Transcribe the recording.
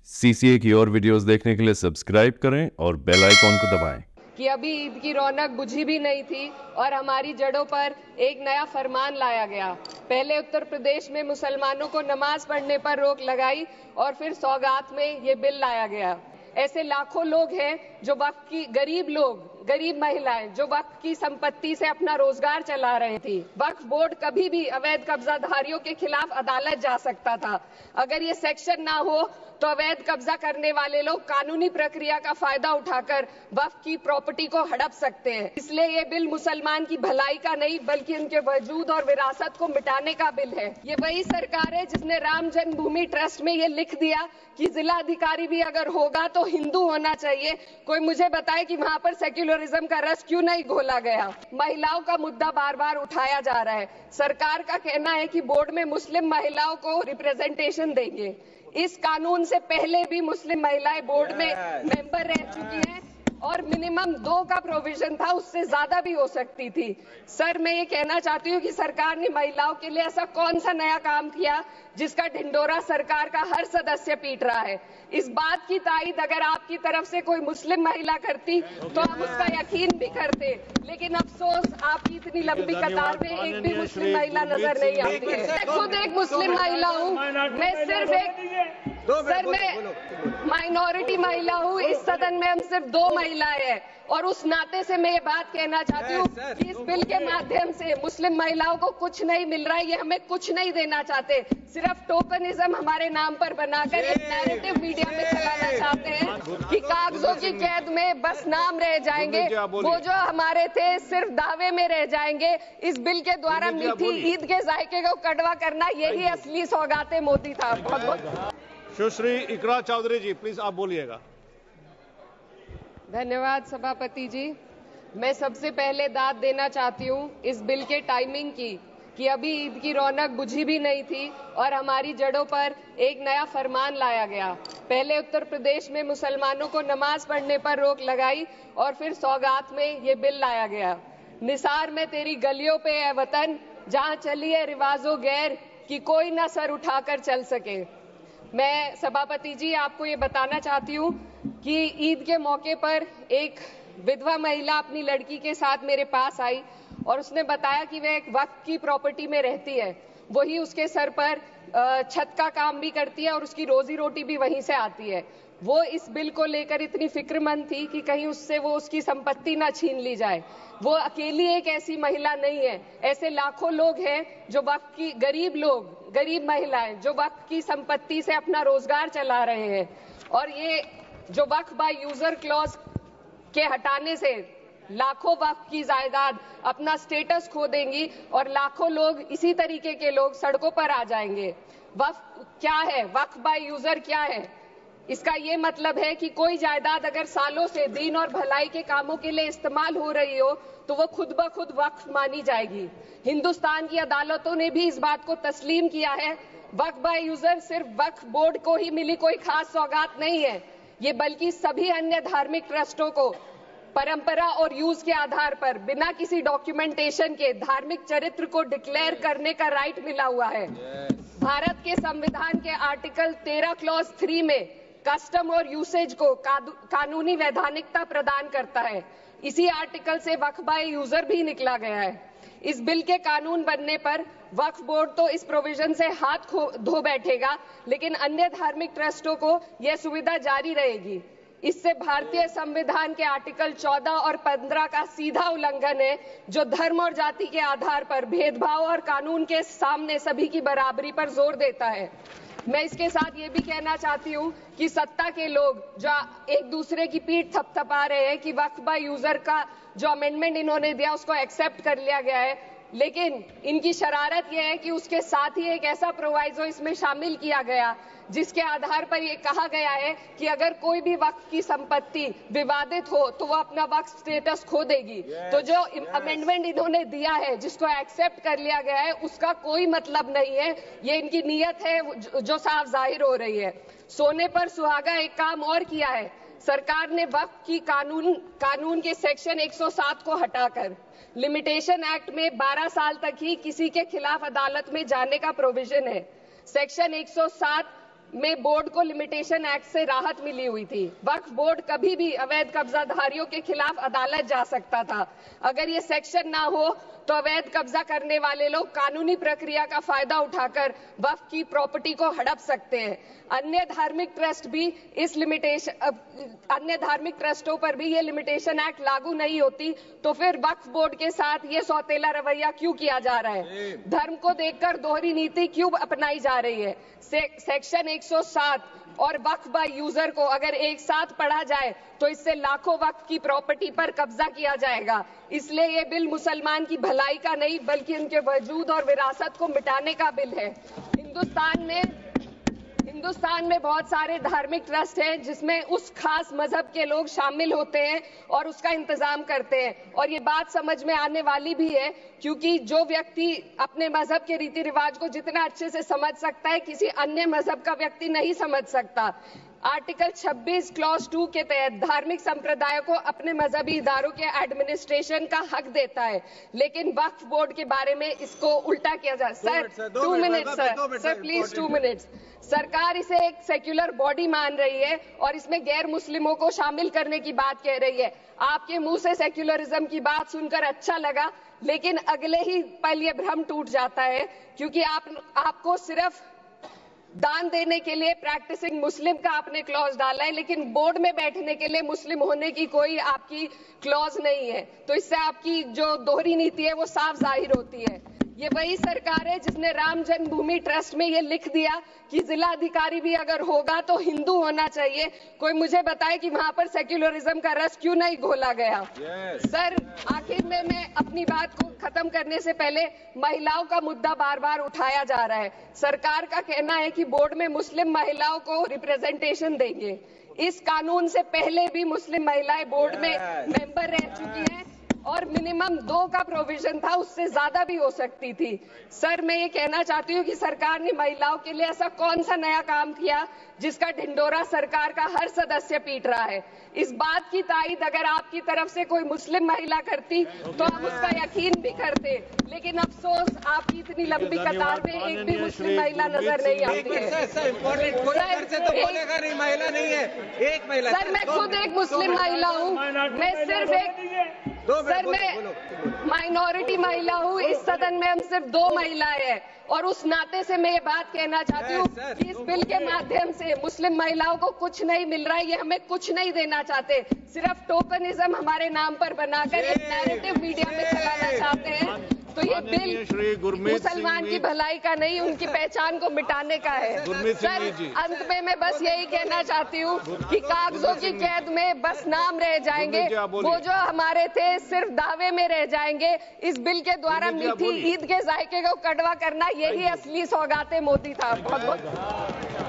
CCA की और videos देखने के लिए सब्सक्राइब करें और बेल आइकॉन को दबाएं। कि अभी ईद की रौनक बुझी भी नहीं थी और हमारी जड़ों पर एक नया फरमान लाया गया। पहले उत्तर प्रदेश में मुसलमानों को नमाज पढ़ने पर रोक लगाई और फिर सौगात में ये बिल लाया गया। ऐसे लाखों लोग हैं जो वक्फ की गरीब महिलाएं जो वक्फ की संपत्ति से अपना रोजगार चला रही थी। वक्फ बोर्ड कभी भी अवैध कब्जाधारियों के खिलाफ अदालत जा सकता था। अगर ये सेक्शन ना हो तो अवैध कब्जा करने वाले लोग कानूनी प्रक्रिया का फायदा उठाकर वक्फ की प्रॉपर्टी को हड़प सकते हैं। इसलिए ये बिल मुसलमान की भलाई का नहीं बल्कि उनके वजूद और विरासत को मिटाने का बिल है। ये वही सरकार है जिसने राम जन्मभूमि ट्रस्ट में ये लिख दिया कि जिला अधिकारी भी अगर होगा तो हिंदू होना चाहिए। कोई मुझे बताए कि वहां पर सेक्युलरिज्म का रस क्यों नहीं घोला गया। महिलाओं का मुद्दा बार बार उठाया जा रहा है। सरकार का कहना है कि बोर्ड में मुस्लिम महिलाओं को रिप्रेजेंटेशन देंगे। इस कानून से पहले भी मुस्लिम महिलाएं बोर्ड में मेंबर रह चुकी हैं और मिनिमम 2 का प्रोविजन था, उससे ज्यादा भी हो सकती थी। सर, मैं ये कहना चाहती हूँ कि सरकार ने महिलाओं के लिए ऐसा कौन सा नया काम किया जिसका ढिंडोरा सरकार का हर सदस्य पीट रहा है। इस बात की तायीद अगर आपकी तरफ से कोई मुस्लिम महिला करती तो हम उसका यकीन भी करते, लेकिन अफसोस आपकी इतनी लंबी कतार में एक भी मुस्लिम महिला नजर नहीं आती है। मैं खुद एक मुस्लिम महिला हूँ, मैं माइनॉरिटी महिला हूँ। इस सदन में हम सिर्फ 2 महिलाएं हैं और उस नाते से मैं ये बात कहना चाहती हूँ कि इस बिल के माध्यम से मुस्लिम महिलाओं को कुछ नहीं मिल रहा है। ये हमें कुछ नहीं देना चाहते, सिर्फ टोकनिज्म हमारे नाम पर बनाकर एक नैरेटिव मीडिया में चलाना चाहते हैं कि कागजों की कैद में बस नाम रह जाएंगे, वो जो हमारे थे सिर्फ दावे में रह जाएंगे। इस बिल के द्वारा मीठी ईद के जायके को कड़वा करना, यही असली सौगाते मोदी था। बहुत बहुत सुश्री इकरा चौधरी जी, प्लीज आप बोलिएगा। धन्यवाद सभापति जी। मैं सबसे पहले दाद देना चाहती हूँ इस बिल के टाइमिंग की कि अभी ईद की रौनक बुझी भी नहीं थी और हमारी जड़ों पर एक नया फरमान लाया गया। पहले उत्तर प्रदेश में मुसलमानों को नमाज पढ़ने पर रोक लगाई और फिर सौगात में ये बिल लाया गया। निसार में तेरी गलियों पे है वतन, जहाँ चली है रिवाजो गैर कि कोई ना सर उठाकर चल सके। मैं सभापति जी आपको ये बताना चाहती हूँ कि ईद के मौके पर एक विधवा महिला अपनी लड़की के साथ मेरे पास आई और उसने बताया कि वह एक वक्फ की प्रॉपर्टी में रहती है। वही उसके सर पर छत का काम भी करती है और उसकी रोजी रोटी भी वहीं से आती है। वो इस बिल को लेकर इतनी फिक्रमंद थी कि कहीं उससे वो उसकी संपत्ति ना छीन ली जाए। वो अकेली एक ऐसी महिला नहीं है, ऐसे लाखों लोग हैं जो वक्फ की गरीब महिलाएं जो वक्फ की संपत्ति से अपना रोजगार चला रहे हैं। और ये जो वक्फ बाय यूजर क्लॉज के हटाने से लाखों वक्फ की जायदाद अपना स्टेटस खो देंगी और लाखों लोग इसी तरीके के लोग सड़कों पर आ जाएंगे। वक्फ क्या है, वक्फ बाय यूजर क्या है? इसका ये मतलब है कि कोई जायदाद अगर सालों से दीन और भलाई के कामों के लिए इस्तेमाल हो रही हो तो वो खुद ब खुद वक्फ मानी जाएगी। हिंदुस्तान की अदालतों ने भी इस बात को तस्लीम किया है। वक्फ बाय यूजर सिर्फ वक्फ बोर्ड को ही मिली कोई खास सौगात नहीं है, ये बल्कि सभी अन्य धार्मिक ट्रस्टों को परंपरा और यूज के आधार पर बिना किसी डॉक्यूमेंटेशन के धार्मिक चरित्र को डिक्लेयर करने का राइट मिला हुआ है। भारत के संविधान के आर्टिकल 13 क्लॉज 3 में कस्टम और यूसेज को कानूनी वैधानिकता प्रदान करता है। इसी आर्टिकल से वक्फ बाय यूजर भी निकला गया है। इस बिल के कानून बनने पर वक्फ बोर्ड तो इस प्रोविजन से हाथ धो बैठेगा, लेकिन अन्य धार्मिक ट्रस्टों को यह सुविधा जारी रहेगी। इससे भारतीय संविधान के आर्टिकल 14 और 15 का सीधा उल्लंघन है, जो धर्म और जाति के आधार पर भेदभाव और कानून के सामने सभी की बराबरी पर जोर देता है। मैं इसके साथ ये भी कहना चाहती हूँ कि सत्ता के लोग जो एक दूसरे की पीठ थपथपा रहे हैं कि वक्फ बाय यूजर का जो अमेंडमेंट इन्होंने दिया उसको एक्सेप्ट कर लिया गया है, लेकिन इनकी शरारत यह है कि उसके साथ ही एक ऐसा प्रोवाइजो इसमें शामिल किया गया जिसके आधार पर यह कहा गया है कि अगर कोई भी वक्फ की संपत्ति विवादित हो तो वो अपना वक्फ स्टेटस खो देगी। तो जो अमेंडमेंट इन्होंने दिया है जिसको एक्सेप्ट कर लिया गया है उसका कोई मतलब नहीं है, ये इनकी नीयत है जो साफ जाहिर हो रही है। सोने पर सुहागा एक काम और किया है, सरकार ने वक्फ की कानून के सेक्शन 107 को हटाकर लिमिटेशन एक्ट में 12 साल तक ही किसी के खिलाफ अदालत में जाने का प्रोविजन है। सेक्शन 107 में बोर्ड को लिमिटेशन एक्ट से राहत मिली हुई थी। वक्फ बोर्ड कभी भी अवैध कब्जाधारियों के खिलाफ अदालत जा सकता था। अगर ये सेक्शन ना हो तो अवैध कब्जा करने वाले लोग कानूनी प्रक्रिया का फायदा उठाकर वक्फ की प्रॉपर्टी को हड़प सकते हैं। अन्य धार्मिक ट्रस्टों पर भी ये लिमिटेशन एक्ट लागू नहीं होती, तो फिर वक्फ बोर्ड के साथ ये सौतेला रवैया क्यों किया जा रहा है? धर्म को देखकर दोहरी नीति क्यों अपनाई जा रही है? सेक्शन 107 और वक्फ बाय यूजर को अगर एक साथ पढ़ा जाए तो इससे लाखों वक्फ की प्रॉपर्टी पर कब्जा किया जाएगा। इसलिए ये बिल मुसलमान की भलाई का नहीं बल्कि उनके वजूद और विरासत को मिटाने का बिल है। हिंदुस्तान में बहुत सारे धार्मिक ट्रस्ट हैं जिसमें उस खास मजहब के लोग शामिल होते हैं और उसका इंतजाम करते हैं, और ये बात समझ में आने वाली भी है क्योंकि जो व्यक्ति अपने मजहब के रीति रिवाज को जितना अच्छे से समझ सकता है किसी अन्य मजहब का व्यक्ति नहीं समझ सकता। आर्टिकल 26 क्लॉज 2 के तहत धार्मिक संप्रदायों को अपने मजहबी इदारों के एडमिनिस्ट्रेशन का हक देता है, लेकिन वक्फ बोर्ड के बारे में इसको उल्टा किया जा रहा है। Sir 2 minute sir please 2 minutes. सरकार इसे एक सेक्युलर बॉडी मान रही है और इसमें गैर मुस्लिमों को शामिल करने की बात कह रही है। आपके मुंह से सेक्युलरिज्म की बात सुनकर अच्छा लगा, लेकिन अगले ही पल ये भ्रम टूट जाता है क्योंकि आपको सिर्फ दान देने के लिए प्रैक्टिसिंग मुस्लिम का आपने क्लॉज डाला है, लेकिन बोर्ड में बैठने के लिए मुस्लिम होने की कोई आपकी क्लॉज नहीं है। तो इससे आपकी जो दोहरी नीति है वो साफ जाहिर होती है। ये वही सरकार है जिसने राम जन्मभूमि ट्रस्ट में ये लिख दिया कि जिला अधिकारी भी अगर होगा तो हिंदू होना चाहिए। कोई मुझे बताए कि वहां पर सेक्युलरिज्म का रस क्यों नहीं घोला गया? सर आखिर में मैं अपनी बात को खत्म करने से पहले महिलाओं का मुद्दा बार बार उठाया जा रहा है। सरकार का कहना है कि बोर्ड में मुस्लिम महिलाओं को रिप्रेजेंटेशन देंगे। इस कानून से पहले भी मुस्लिम महिलाएं बोर्ड में मेंबर रह चुकी हैं और मिनिमम 2 का प्रोविजन था, उससे ज्यादा भी हो सकती थी। सर मैं ये कहना चाहती हूँ कि सरकार ने महिलाओं के लिए ऐसा कौन सा नया काम किया जिसका ढिंडोरा सरकार का हर सदस्य पीट रहा है? इस बात की तायद अगर आपकी तरफ से कोई मुस्लिम महिला करती तो हम उसका यकीन भी करते, लेकिन अफसोस आपकी इतनी लंबी कतार में एक भी मुस्लिम महिला नजर नहीं आती है। सर मैं खुद एक मुस्लिम महिला हूँ, मैं सिर्फ एक माइनॉरिटी महिला हूँ। इस सदन में हम सिर्फ 2 महिलाएं हैं और उस नाते से मैं ये बात कहना चाहती हूँ कि इस बिल के माध्यम से मुस्लिम महिलाओं को कुछ नहीं मिल रहा है। ये हमें कुछ नहीं देना चाहते, सिर्फ टोकनिज्म हमारे नाम पर बनाकर एक नैरेटिव मीडिया में चलाना चाहते हैं। तो ये बिल मुसलमान की भलाई का नहीं, उनकी पहचान को मिटाने का है। सर अंत में मैं बस यही कहना चाहती हूँ कि कागजों की कैद में बस नाम रह जाएंगे, वो जो हमारे थे सिर्फ दावे में रह जाएंगे। इस बिल के द्वारा मीठी ईद के जायके को कड़वा करना यही असली सौगाते मोदी था। बहुत बहुत